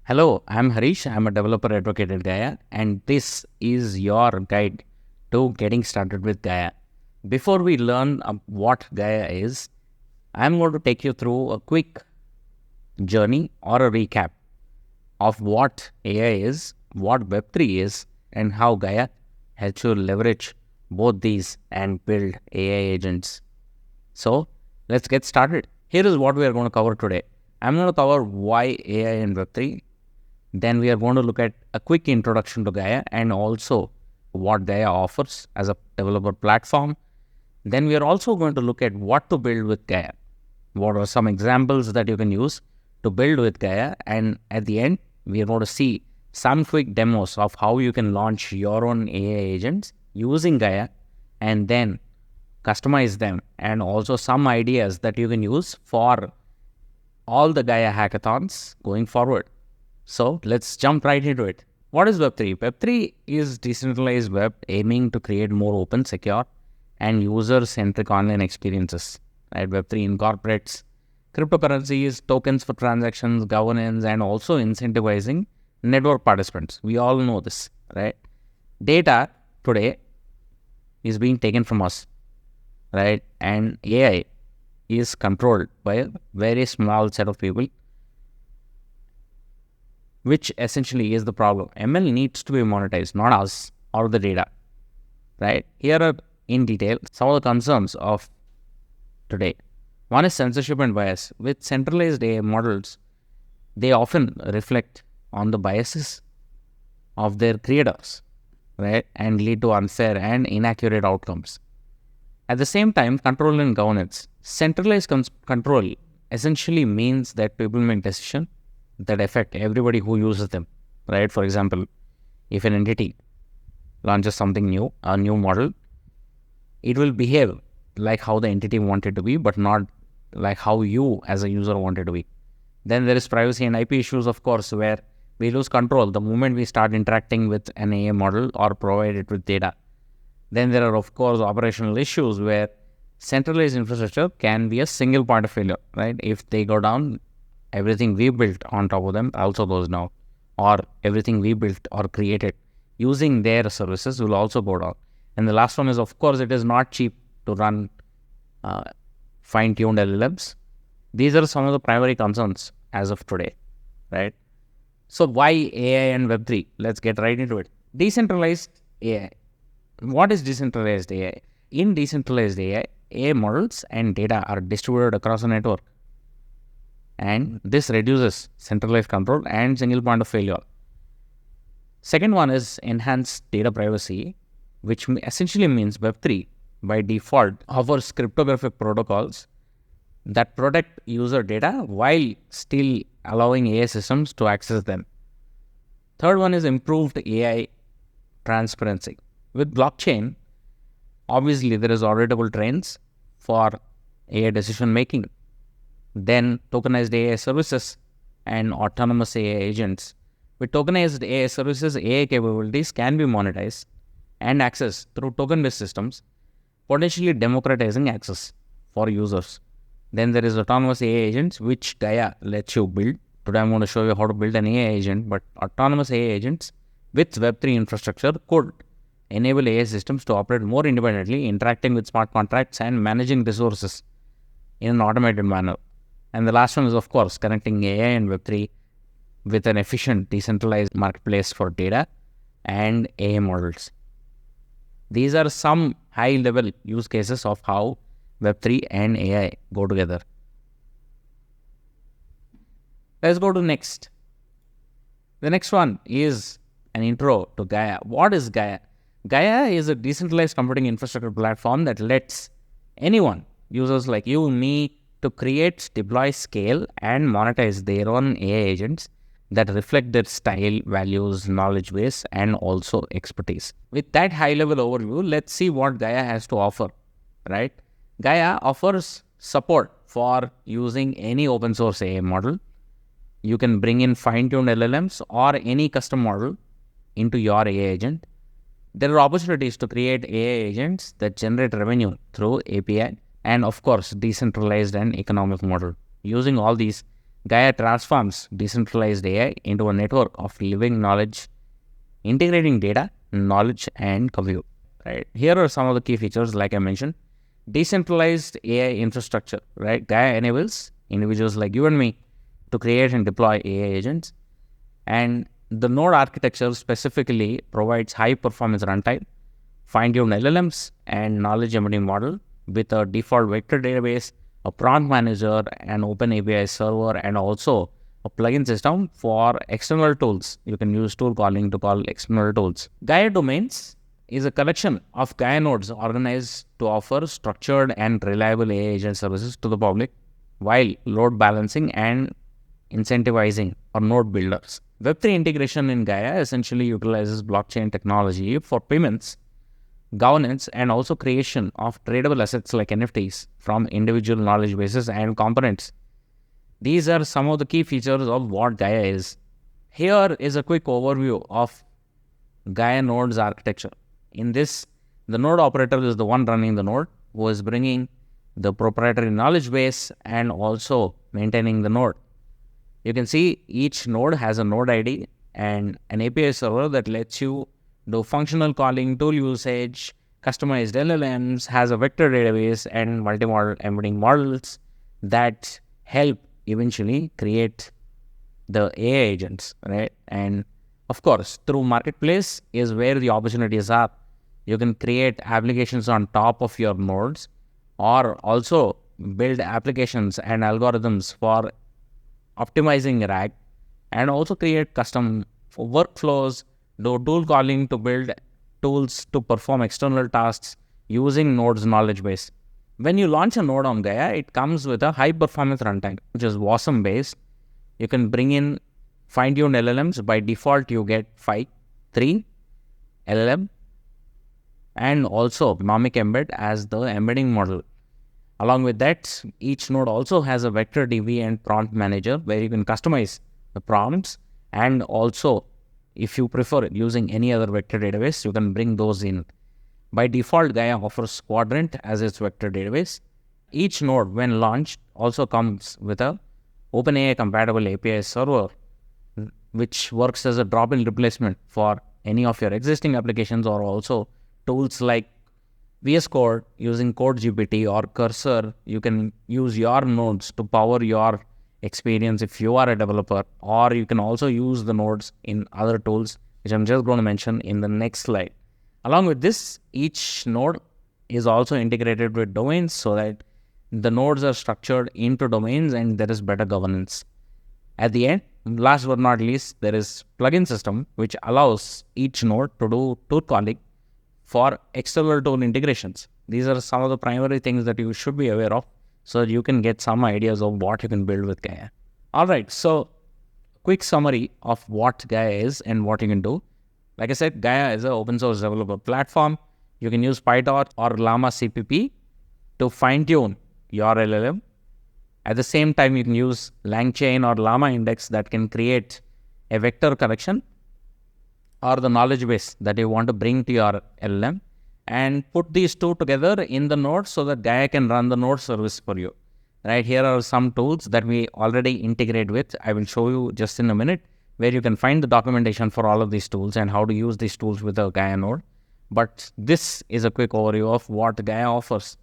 Hello, I'm Harish. I'm a developer advocate at Gaia, and this is your guide to getting started with Gaia. Before we learn what Gaia is, I'm going to take you through a quick journey or a recap of what AI is, what Web3 is, and how Gaia helps you leverage both these and build AI agents. So let's get started. Here is what we are going to cover today. I'm going to cover why AI in Web3. Then we are going to look at a quick introduction to Gaia and also what Gaia offers as a developer platform. Then we are also going to look at what to build with Gaia. What are some examples that you can use to build with Gaia? And at the end, we are going to see some quick demos of how you can launch your own AI agents using Gaia and then customize them, and also some ideas that you can use for all the Gaia hackathons going forward. So let's jump right into it. What is Web3? Web3 is decentralized web aiming to create more open, secure, and user-centric online experiences. Right? Web3 incorporates cryptocurrencies, tokens for transactions, governance, and also incentivizing network participants. We all know this, right? Data today is being taken from us, right? And AI is controlled by a very small set of people, which essentially is the problem. ML needs to be monetized, not us or the data, right? Here are in detail some of the concerns of today. One is censorship and bias. With centralized AI models, they often reflect on the biases of their creators, right? And lead to unfair and inaccurate outcomes. At the same time, control and governance. Centralized control essentially means that people make decisions that affect everybody who uses them, right? For example, if an entity launches something new, a new model, it will behave like how the entity wanted to be, but not like how you as a user wanted to be. Then there is privacy and IP issues, of course, where we lose control the moment we start interacting with an AI model or provide it with data. Then there are, of course, operational issues where centralized infrastructure can be a single point of failure, right? If they go down, everything we built on top of them also goes down, or everything we built or created using their services will also go down. And the last one is, of course, it is not cheap to run fine-tuned LLMs. These are some of the primary concerns as of today, right? So why AI and Web3? Let's get right into it. Decentralized AI. What is decentralized AI? In decentralized AI, AI models and data are distributed across a network, and this reduces centralized control and single point of failure. Second one is enhanced data privacy, which essentially means Web3 by default offers cryptographic protocols that protect user data while still allowing AI systems to access them. Third one is improved AI transparency. With blockchain, obviously there is auditable trains for AI decision making. Then tokenized AI services and autonomous AI agents. With tokenized AI services, AI capabilities can be monetized and accessed through token-based systems, potentially democratizing access for users. Then there is autonomous AI agents, which Gaia lets you build. Today I'm going to show you how to build an AI agent, but autonomous AI agents with Web3 infrastructure could enable AI systems to operate more independently, interacting with smart contracts and managing resources in an automated manner. And the last one is, of course, connecting AI and Web3 with an efficient decentralized marketplace for data and AI models. These are some high-level use cases of how Web3 and AI go together. Let's go to next. The next one is an intro to Gaia. What is Gaia? Gaia is a decentralized computing infrastructure platform that lets anyone, users like you, me, to create, deploy, scale, and monetize their own AI agents that reflect their style, values, knowledge base, and also expertise. With that high-level overview, let's see what Gaia has to offer, right? Gaia offers support for using any open source AI model. You can bring in fine-tuned LLMs or any custom model into your AI agent. There are opportunities to create AI agents that generate revenue through API and, of course, decentralized and economic model. Using all these, Gaia transforms decentralized AI into a network of living knowledge, integrating data, knowledge, and compute. Right. Here are some of the key features, like I mentioned. Decentralized AI infrastructure. Right. Gaia enables individuals like you and me to create and deploy AI agents. And the node architecture specifically provides high performance runtime, fine-tuned LLMs, and knowledge embedding model with a default vector database, a prompt manager, an open API server, and also a plugin system for external tools. You can use tool calling to call external tools. Gaia Domains is a collection of Gaia nodes organized to offer structured and reliable AI agent services to the public while load balancing and incentivizing for node builders. Web3 integration in Gaia essentially utilizes blockchain technology for payments, governance, and also creation of tradable assets like NFTs from individual knowledge bases and components. These are some of the key features of what Gaia is. Here is a quick overview of Gaia nodes architecture. In this, the node operator is the one running the node, who is bringing the proprietary knowledge base and also maintaining the node. You can see each node has a node ID and an API server that lets you do functional calling, tool usage, customized LLMs, has a vector database and multi-model embedding models that help eventually create the AI agents, right? And of course, through marketplace is where the opportunities are. You can create applications on top of your nodes or also build applications and algorithms for optimizing RAG, and also create custom workflows, do tool calling to build tools to perform external tasks using nodes knowledge base. When you launch a node on Gaia, it comes with a high performance runtime, which is WASM based. You can bring in fine-tuned LLMs. By default, you get 3 LLM and also Nomic Embed as the embedding model. Along with that, each node also has a vector DB and prompt manager where you can customize the prompts, and also if you prefer using any other vector database, you can bring those in. By default, Gaia offers Quadrant as its vector database. Each node, when launched, also comes with a OpenAI compatible API server, which works as a drop-in replacement for any of your existing applications, or also tools like VS Code using Code GPT or Cursor. You can use your nodes to power your experience if you are a developer, or you can also use the nodes in other tools, which I'm just going to mention in the next slide. Along with this, each node is also integrated with domains so that the nodes are structured into domains and there is better governance. At the end, last but not least, there is plugin system, which allows each node to do tool calling for external tool integrations. These are some of the primary things that you should be aware of so that you can get some ideas of what you can build with Gaia. All right, so quick summary of what Gaia is and what you can do. Like I said, Gaia is an open source developer platform. You can use PyTorch or Llama CPP to fine-tune your LLM. At the same time, you can use LangChain or Llama Index that can create a vector collection or the knowledge base that you want to bring to your LLM, and put these two together in the node so that Gaia can run the node service for you. Right, here are some tools that we already integrate with. I will show you just in a minute where you can find the documentation for all of these tools and how to use these tools with a Gaia node. But this is a quick overview of what Gaia offers.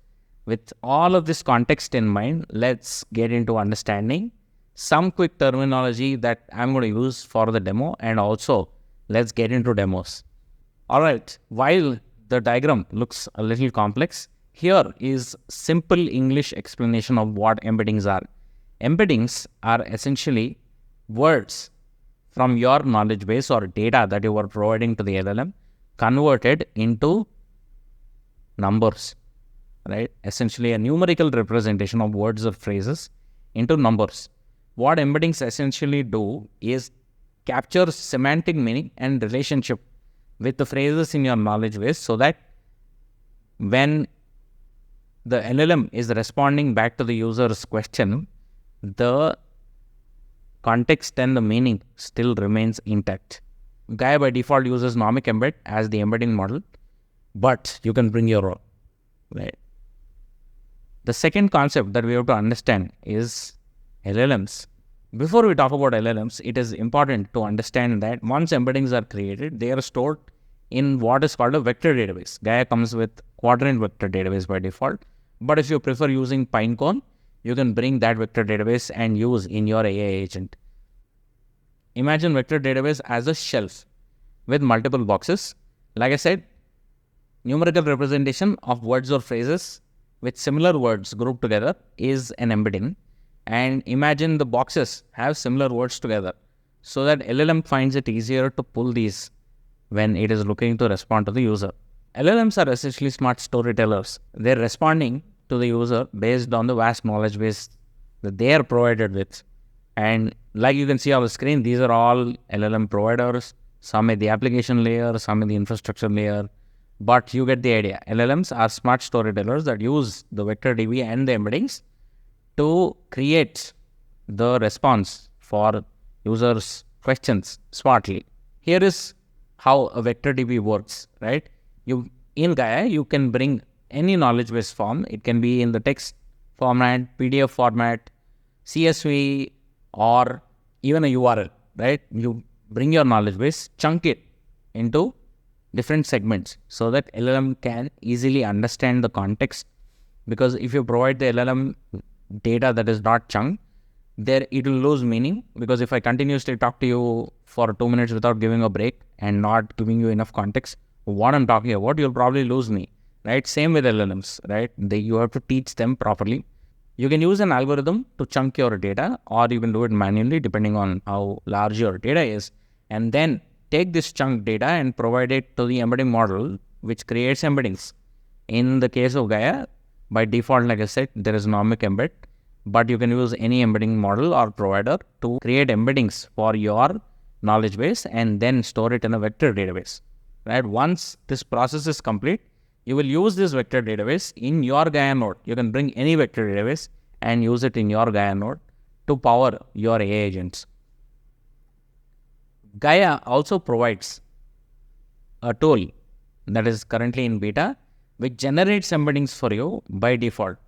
With all of this context in mind, let's get into understanding some quick terminology that I'm going to use for the demo, and also let's get into demos. All right, while the diagram looks a little complex, here is simple English explanation of what embeddings are. Embeddings are essentially words from your knowledge base or data that you are providing to the LLM converted into numbers, right? Essentially a numerical representation of words or phrases into numbers. What embeddings essentially do is capture semantic meaning and relationship with the phrases in your knowledge base, so that when the LLM is responding back to the user's question, the context and the meaning still remains intact. Gaia by default uses Nomic Embed as the embedding model, but you can bring your own, right? The second concept that we have to understand is LLMs. Before we talk about LLMs, it is important to understand that once embeddings are created, they are stored in what is called a vector database. Gaia comes with quadrant vector database by default. But if you prefer using Pinecone, you can bring that vector database and use in your AI agent. Imagine vector database as a shelf with multiple boxes. Like I said, numerical representation of words or phrases with similar words grouped together is an embedding. And imagine the boxes have similar words together so that LLM finds it easier to pull these when it is looking to respond to the user. LLMs are essentially smart storytellers. They're responding to the user based on the vast knowledge base that they are provided with. And like you can see on the screen, these are all LLM providers, some at the application layer, some at the infrastructure layer, but you get the idea. LLMs are smart storytellers that use the vector DB and the embeddings to create the response for users' questions smartly. Here is how a vector DB works, right? In Gaia, you can bring any knowledge base form. It can be in the text format, PDF format, CSV, or even a URL, right? You bring your knowledge base, chunk it into different segments so that LLM can easily understand the context. Because if you provide the LLM data that is not chunked, there it will lose meaning. Because if I continuously talk to you for 2 minutes without giving a break and not giving you enough context, what I'm talking about, you'll probably lose me, right? Same with LLMs, right? You have to teach them properly. You can use an algorithm to chunk your data, or you can do it manually depending on how large your data is, and then take this chunk data and provide it to the embedding model, which creates embeddings. In the case of Gaia, by default, like I said, there is Nomic embed, but you can use any embedding model or provider to create embeddings for your knowledge base and then store it in a vector database, right? Once this process is complete, you will use this vector database in your Gaia node. You can bring any vector database and use it in your Gaia node to power your AI agents. Gaia also provides a tool that is currently in beta, which generates embeddings for you by default.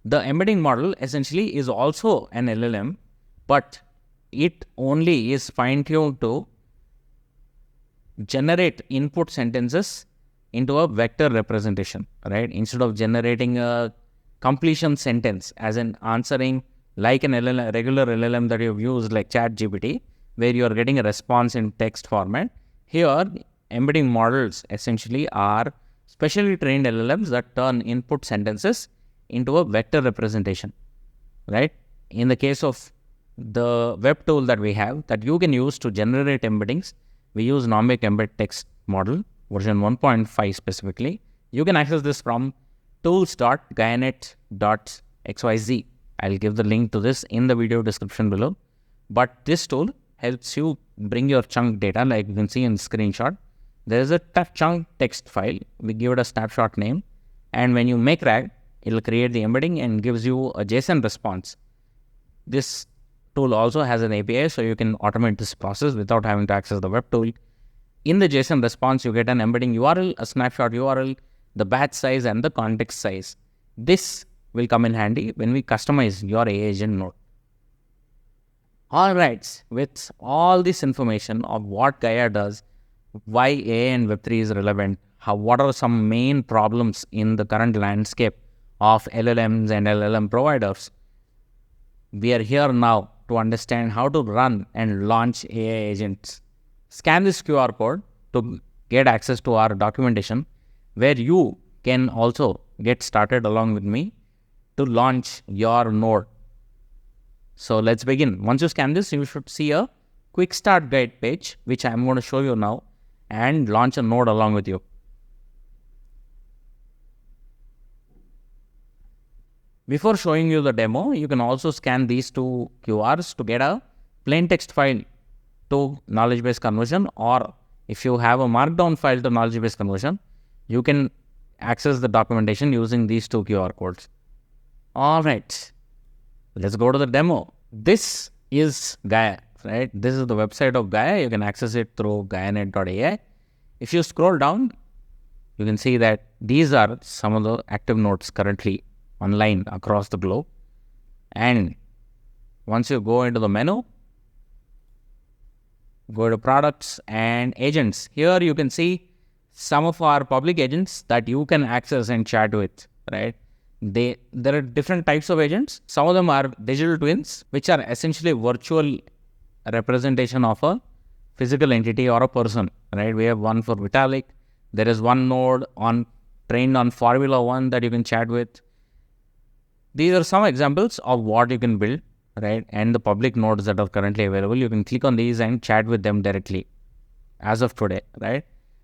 The embedding model essentially is also an LLM, but it only is fine-tuned to generate input sentences into a vector representation, right? Instead of generating a completion sentence as in answering like an LLM, regular LLM that you've used like ChatGPT, where you are getting a response in text format. Here, embedding models essentially are specially trained LLMs that turn input sentences into a vector representation, right? In the case of the web tool that we have that you can use to generate embeddings, we use Nomic Embed Text Model version 1.5 specifically. You can access this from tools.gaianet.xyz. I'll give the link to this in the video description below. But this tool helps you bring your chunk data, like you can see in the screenshot. There is a chunk text file. We give it a snapshot name. And when you make RAG, it'll create the embedding and gives you a JSON response. This tool also has an API, so you can automate this process without having to access the web tool. In the JSON response, you get an embedding URL, a snapshot URL, the batch size, and the context size. This will come in handy when we customize your AI agent node. All right, with all this information of what Gaia does, why AI and Web3 is relevant, what are some main problems in the current landscape of LLMs and LLM providers, we are here now to understand how to run and launch AI agents. Scan this QR code to get access to our documentation, where you can also get started along with me to launch your node. So let's begin. Once you scan this, you should see a quick start guide page, which I'm going to show you now, and launch a node along with you. Before showing you the demo, you can also scan these two QRs to get a plain text file to knowledge base conversion, or if you have a markdown file to knowledge base conversion, you can access the documentation using these two QR codes. All right, let's go to the demo. This is Gaia, right? This is the website of Gaia. You can access it through gaianet.ai. If you scroll down, you can see that these are some of the active nodes currently online across the globe. And Once you go into the menu, go to products and agents. Here you can see some of our public agents that you can access and chat with, right? There are different types of agents. Some of them are digital twins, which are essentially virtual representation of a physical entity or a person, right? We have one for Vitalik. There is one node trained on Formula One that you can chat with. These are some examples of what you can build, right? And the public nodes that are currently available, you can click on these and chat with them directly as of today, right?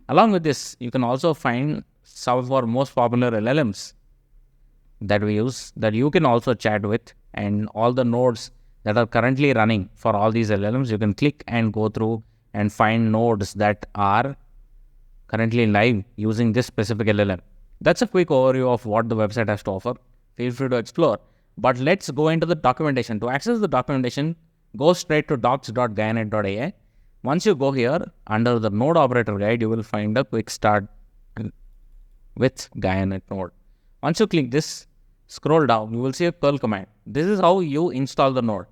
Along with this, you can also find some of our most popular LLMs that we use that you can also chat with, and all the nodes that are currently running for all these LLMs, you can click and go through and find nodes that are currently live using this specific LLM. That's a quick overview of what the website has to offer. Feel free to explore. But let's go into the documentation. To access the documentation, go straight to docs.gaianet.ai. Once you go here, under the node operator guide, you will find a quick start with Gaianet node. Once you click this, scroll down, you will see a curl command. This is how you install the node.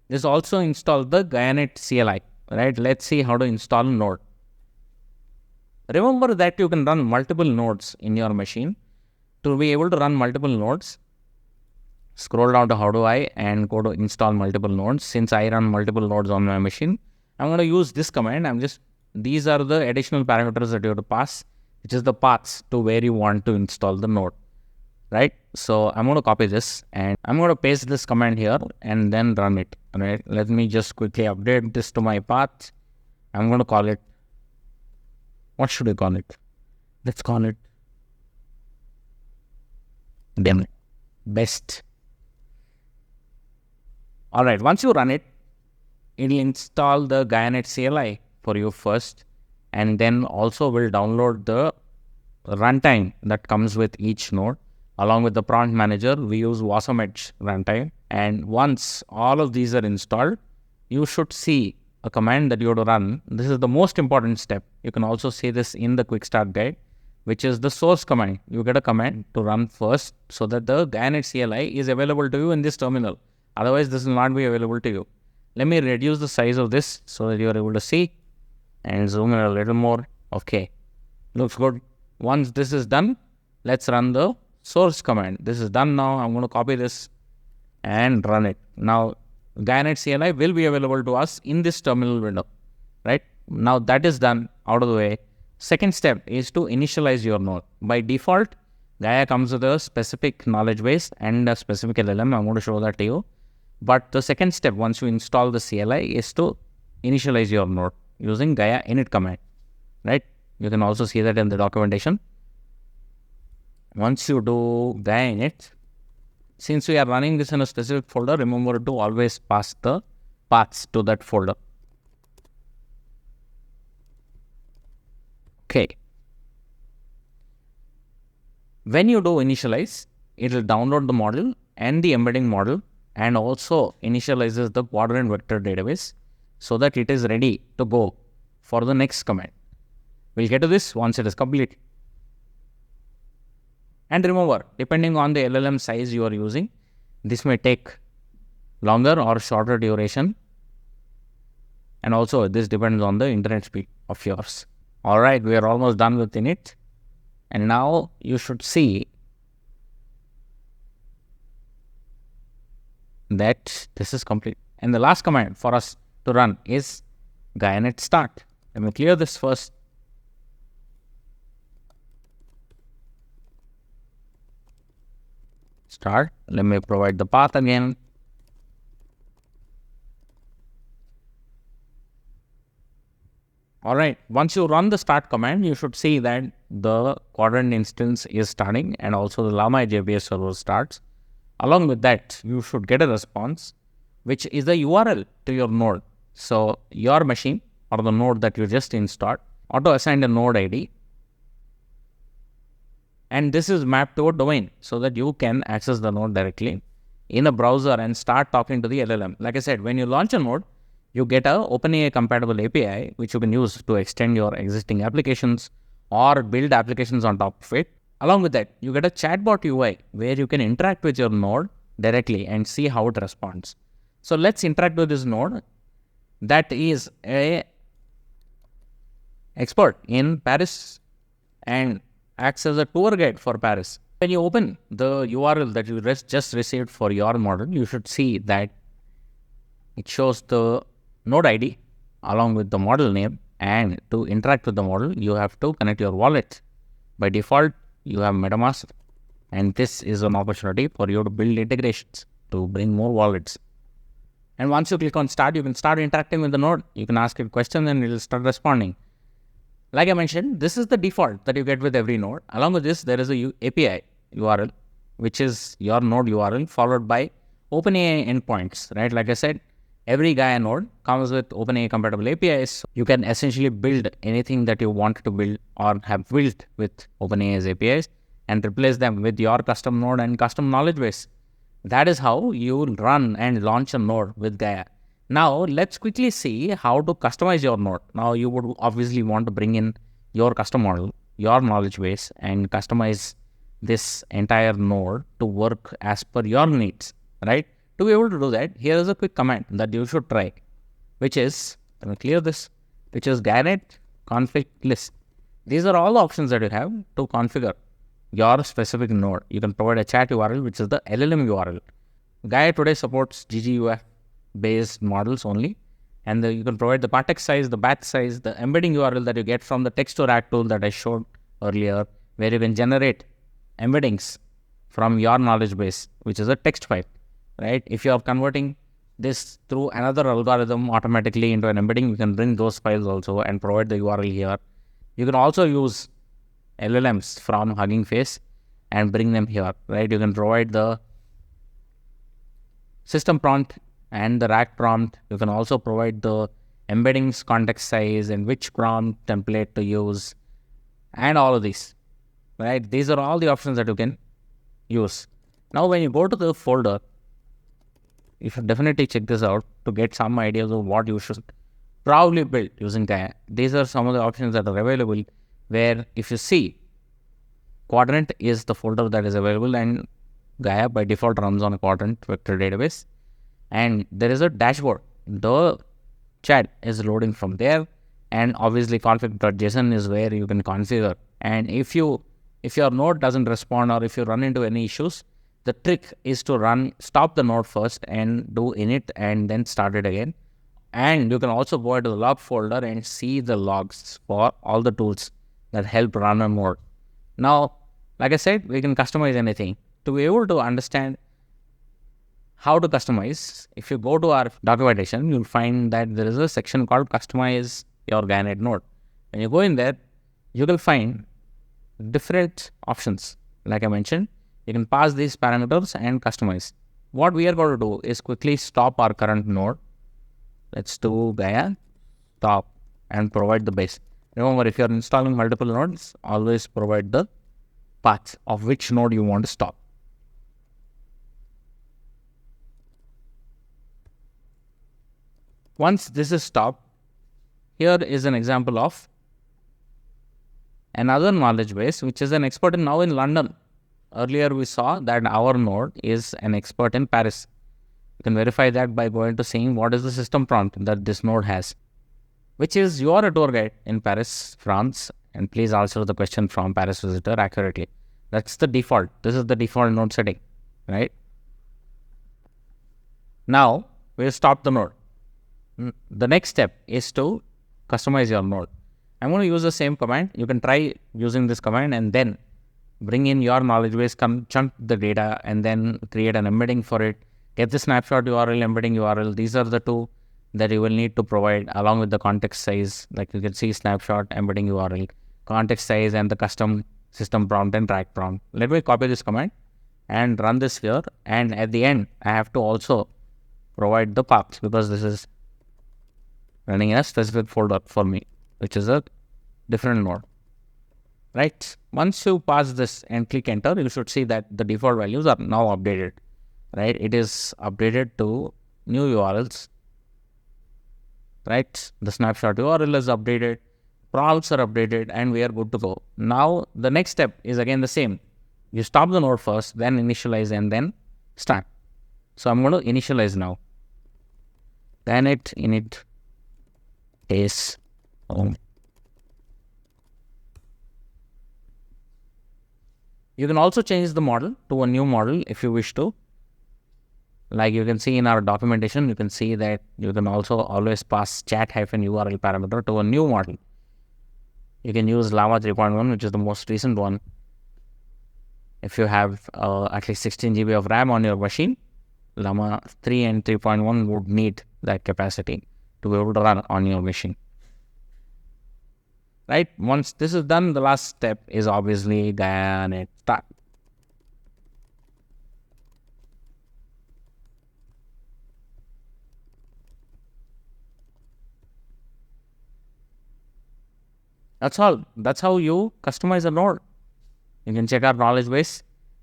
This also installs the Gaianet CLI, right? Let's see how to install a node. Remember that you can run multiple nodes in your machine. To be able to run multiple nodes, scroll down to how do I and go to install multiple nodes. Since I run multiple nodes on my machine, I'm going to use this command. These are the additional parameters that you have to pass, which is the paths to where you want to install the node, right? So I'm going to copy this and I'm going to paste this command here and then run it, right? Let me just quickly update this to my path. I'm going to call it, what should I call it? Let's call it best. All right, once you run it, it will install the Gaianet CLI for you first, and then also will download the runtime that comes with each node. Along with the prompt manager, we use Wasm Edge runtime. And once all of these are installed, you should see a command that you have to run. This is the most important step. You can also see this in the quick start guide, which is the source command. You get a command to run first so that the Gaianet CLI is available to you in this terminal. Otherwise, this will not be available to you. Let me reduce the size of this so that you are able to see and zoom in a little more. Okay, looks good. Once this is done, let's run the source command. This is done now. I'm going to copy this and run it. Now, Gaianet CLI will be available to us in this terminal window, right? Now that is done, out of the way. Second step is to initialize your node. By default, Gaia comes with a specific knowledge base and a specific LLM. I'm going to show that to you. But the second step, once you install the CLI, is to initialize your node using Gaia init command, right? You can also see that in the documentation. Once you do Gaia init, since we are running this in a specific folder, remember to always pass the paths to that folder. Okay. When you do initialize, it will download the model and the embedding model, and also initializes the quadrant vector database so that it is ready to go for the next command. We'll get to this once it is complete. And remember, depending on the LLM size you are using, this may take longer or shorter duration. And also this depends on the internet speed of yours. All right, we are almost done with init. And now you should see that this is complete. And the last command for us to run is Gaianet start. Let me clear this first. Start. Let me provide the path again. All right. Once you run the start command, you should see that the quadrant instance is starting and also the Llama JPS server starts. Along with that, you should get a response, which is the URL to your node. So your machine or the node that you just installed auto assigned a node ID. And this is mapped to a domain so that you can access the node directly in a browser and start talking to the LLM. Like I said, when you launch a node, you get a OpenAI compatible API, which you can use to extend your existing applications or build applications on top of it. Along with that, you get a chatbot UI where you can interact with your node directly and see how it responds. So let's interact with this node that is a expert in Paris and acts as a tour guide for Paris. When you open the URL that you just received for your model, you should see that it shows the node ID along with the model name, and to interact with the model, you have to connect your wallet. By default, you have MetaMask, and this is an opportunity for you to build integrations to bring more wallets. And once you click on start, you can start interacting with the node. You can ask it questions and it will start responding. Like I mentioned, this is the default that you get with every node. Along with this, there is a API URL, which is your node URL followed by OpenAI endpoints, right? Like I said, every Gaia node comes with OpenAI compatible APIs. You can essentially build anything that you want to build or have built with OpenAI's APIs and replace them with your custom node and custom knowledge base. That is how you run and launch a node with Gaia. Now, let's quickly see how to customize your node. Now, you would obviously want to bring in your custom model, your knowledge base, and customize this entire node to work as per your needs, right? To be able to do that, here is a quick command that you should try, which is, let me clear this, which is Gainet config list. These are all the options that you have to configure your specific node. You can provide a chat URL, which is the LLM URL. Gaia today supports GGUF based models only, and you can provide the partext size, the batch size, the embedding URL that you get from the text to rack tool that I showed earlier, where you can generate embeddings from your knowledge base, which is a text file, right? If you are converting this through another algorithm automatically into an embedding, you can bring those files also and provide the URL here. You can also use LLMs from Hugging Face and bring them here, right? You can provide the system prompt and the rack prompt. You can also provide the embeddings context size and which prompt template to use and all of these, right? These are all the options that you can use. Now, when you go to the folder, you should definitely check this out to get some ideas of what you should probably build using Gaia. These are some of the options that are available, where if you see, Quadrant is the folder that is available, and Gaia by default runs on a Quadrant vector database. And there is a dashboard. The chat is loading from there, and obviously config.json is where you can configure. And if your node doesn't respond, or if you run into any issues, the trick is to stop the node first and do init and then start it again. And you can also go into the log folder and see the logs for all the tools that help run a node. Now, like I said, we can customize anything. To be able to understand how to customize, if you go to our documentation, you'll find that there is a section called Customize Your Gainet Node. When you go in there, you will find different options. Like I mentioned, you can pass these parameters and customize. What we are going to do is quickly stop our current node. Let's do Gaia, stop, and provide the base. Remember, if you're installing multiple nodes, always provide the path of which node you want to stop. Once this is stopped, here is an example of another knowledge base, which is an expert now in London. Earlier, we saw that our node is an expert in Paris. You can verify that by going to seeing what is the system prompt that this node has, which is you are a tour guide in Paris, France, and please answer the question from Paris visitor accurately. That's the default. This is the default node setting, right? Now, we'll stop the node. The next step is to customize your node. I'm going to use the same command. You can try using this command and then bring in your knowledge base, chunk the data, and then create an embedding for it. Get the snapshot URL, embedding URL. These are the two that you will need to provide along with the context size. Like you can see snapshot, embedding URL, context size, and the custom system prompt and track prompt. Let me copy this command and run this here. And at the end, I have to also provide the path because this is running in a specific folder for me, which is a different node, right? Once you pass this and click enter, you should see that the default values are now updated, right? It is updated to new URLs, right? The snapshot URL is updated, prompts are updated, and we are good to go. Now, the next step is again the same. You stop the node first, then initialize, and then start. So I'm going to initialize now. Ganet init is home. You can also change the model to a new model if you wish to. Like you can see in our documentation, you can see that you can also always pass chat-URL parameter to a new model. You can use Llama 3.1, which is the most recent one. If you have at least 16 GB of RAM on your machine, Llama 3 and 3.1 would need that capacity to be able to run on your machine. Right? Once this is done, the last step is obviously Gaia Stack. That's all. That's how you customize a node. You can check our knowledge base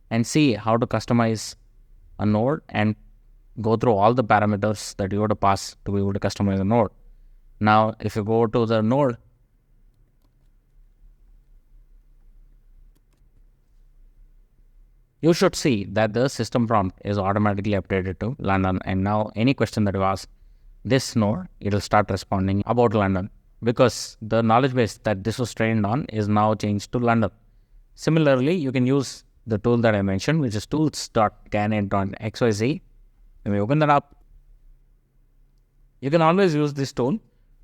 and see how to customize a node and go through all the parameters that you have to pass to be able to customize a node. Now, if you go to the node, you should see that the system prompt is automatically updated to London. And now any question that you ask this node, it will start responding about London, because the knowledge base that this was trained on is now changed to London. Similarly, you can use the tool that I mentioned, which is tools.ganet.xyz. When we open that up, you can always use this tool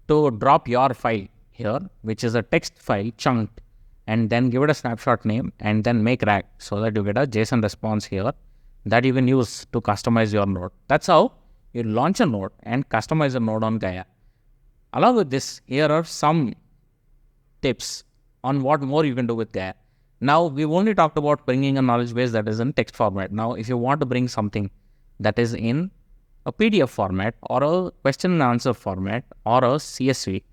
to drop your file here, which is a text file chunked, and then give it a snapshot name and then make RAG so that you get a JSON response here that you can use to customize your node. That's how you launch a node and customize a node on Gaia. Along with this, here are some tips on what more you can do with Gaia. Now, we've only talked about bringing a knowledge base that is in text format. Now, if you want to bring something that is in a PDF format or a question and answer format or a CSV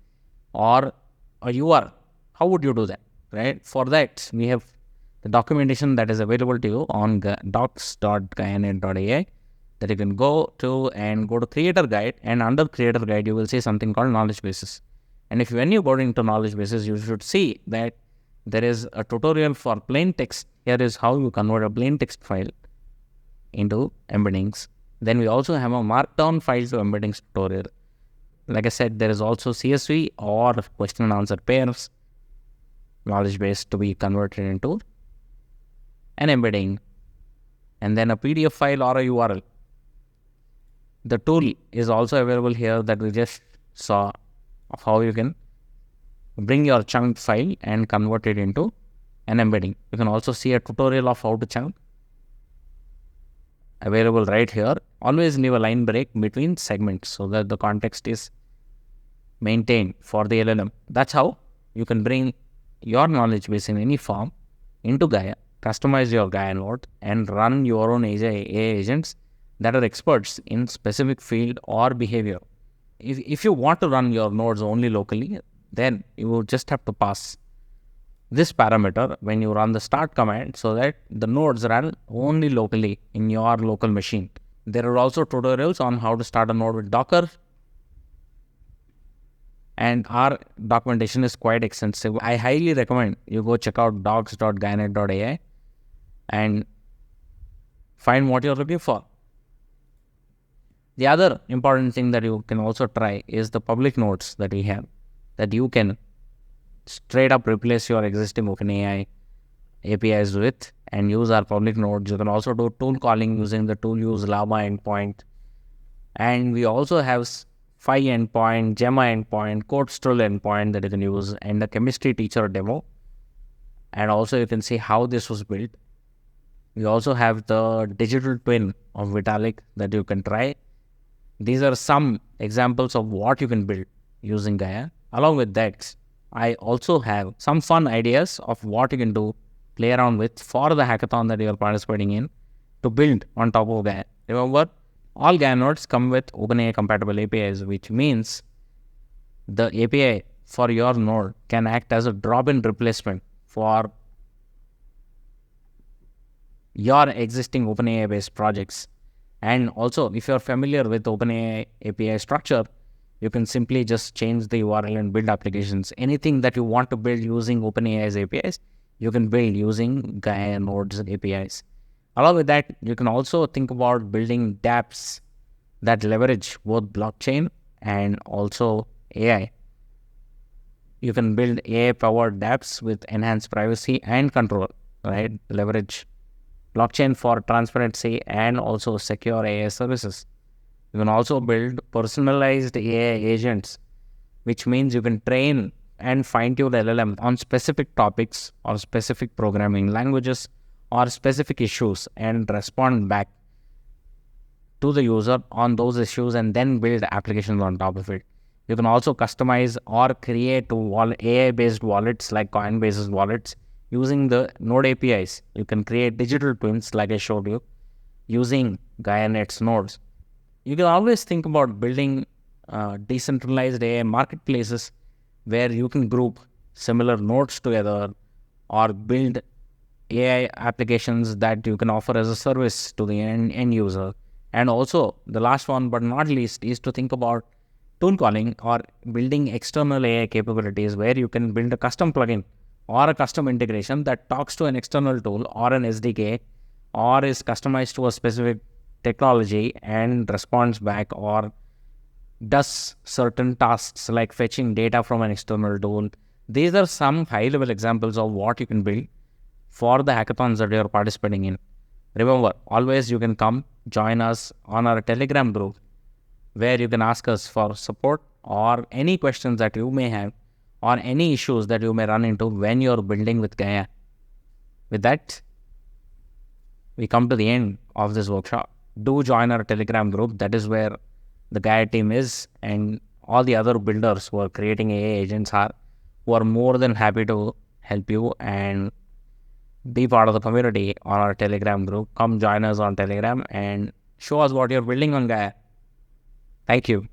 or a URL, how would you do that, right? For that, we have the documentation that is available to you on docs.gaia.ai that you can go to and go to creator guide, and under creator guide, you will see something called knowledge bases. And if when you go into knowledge bases, you should see that there is a tutorial for plain text. Here is how you convert a plain text file into embeddings. Then we also have a markdown file to embeddings tutorial. Like I said, there is also CSV or question and answer pairs knowledge base to be converted into an embedding, and then a PDF file or a URL. The tool is also available here that we just saw of how you can bring your chunked file and convert it into an embedding. You can also see a tutorial of how to chunk available right here. Always leave a line break between segments so that the context is maintained for the LLM. That's how you can bring your knowledge base in any form into Gaia, customize your Gaia node, and run your own AI agents that are experts in specific field or behavior. If you want to run your nodes only locally, then you will just have to pass this parameter when you run the start command so that the nodes run only locally in your local machine. There are also tutorials on how to start a node with Docker, and our documentation is quite extensive. I highly recommend you go check out docs.gaia.ai and find what you're looking for. The other important thing that you can also try is the public nodes that we have, that you can straight up replace your existing OpenAI APIs with and use our public nodes. You can also do tool calling using the tool use Llama endpoint. And we also have Phi endpoint, Gemma endpoint, CodeStrill endpoint that you can use, and the chemistry teacher demo. And also you can see how this was built. We also have the digital twin of Vitalik that you can try. These are some examples of what you can build using Gaia. Along with that, I also have some fun ideas of what you can do, play around with for the hackathon that you are participating in to build on top of Gaia. Remember, all Gaia nodes come with OpenAI compatible APIs, which means the API for your node can act as a drop-in replacement for your existing OpenAI based projects. And also, if you're familiar with OpenAI API structure, you can simply just change the URL and build applications. Anything that you want to build using OpenAI's APIs, you can build using Gaia Nodes APIs. Along with that, you can also think about building dApps that leverage both blockchain and also AI. You can build AI-powered dApps with enhanced privacy and control, right? Leverage blockchain for transparency and also secure AI services. You can also build personalized AI agents, which means you can train and fine-tune LLM on specific topics or specific programming languages or specific issues and respond back to the user on those issues and then build applications on top of it. You can also customize or create AI-based wallets like Coinbase's wallets using the Node APIs. You can create digital twins like I showed you using GaiaNet's nodes. You can always think about building decentralized AI marketplaces where you can group similar nodes together or build AI applications that you can offer as a service to the end user. And also, the last one but not least is to think about tool calling or building external AI capabilities where you can build a custom plugin or a custom integration that talks to an external tool or an SDK or is customized to a specific technology and responds back or does certain tasks like fetching data from an external tool. These are some high-level examples of what you can build for the hackathons that you are participating in. Remember, always you can come join us on our Telegram group where you can ask us for support or any questions that you may have or any issues that you may run into when you're building with Gaia. With that, we come to the end of this workshop. Do join our Telegram group. That is where the Gaia team is and all the other builders who are creating AI agents are, who are more than happy to help you and be part of the community on our Telegram group. Come join us on Telegram and show us what you're building on Gaia. Thank you.